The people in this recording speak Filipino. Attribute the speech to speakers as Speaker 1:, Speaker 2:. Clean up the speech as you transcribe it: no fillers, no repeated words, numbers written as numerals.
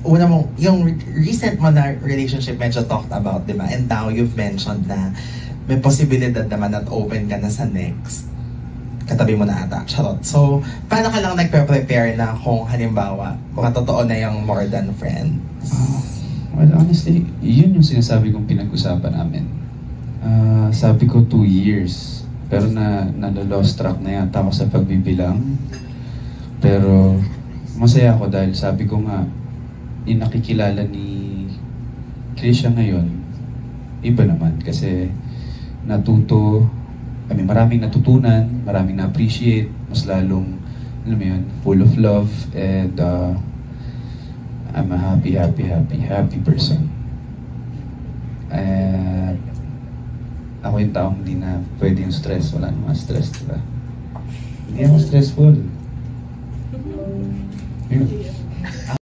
Speaker 1: una mo, yung recent mo na relationship medyo talked about, di ba? And now you've mentioned na may posibilidad naman at open ka na sa next. Katabi mo na ata, charot. So, paano ka lang nagpe-prepare na kung halimbawa, totoo na yung more than friends?
Speaker 2: Well, honestly, yun yung sinasabi kong pinag-usapan namin. Sabi ko 2 years. Pero na-lost track na yata ako sa pagbibilang. Pero masaya ako dahil sabi ko nga, yung nakikilala ni Krisha ngayon, iba naman. Kasi maraming natutunan, maraming na-appreciate, mas lalong, alam mo yun, full of love, and I'm a happy person. And ako yung taong hindi na pwede yung stress, wala namang stress, diba? Hindi ako stressful. Yun.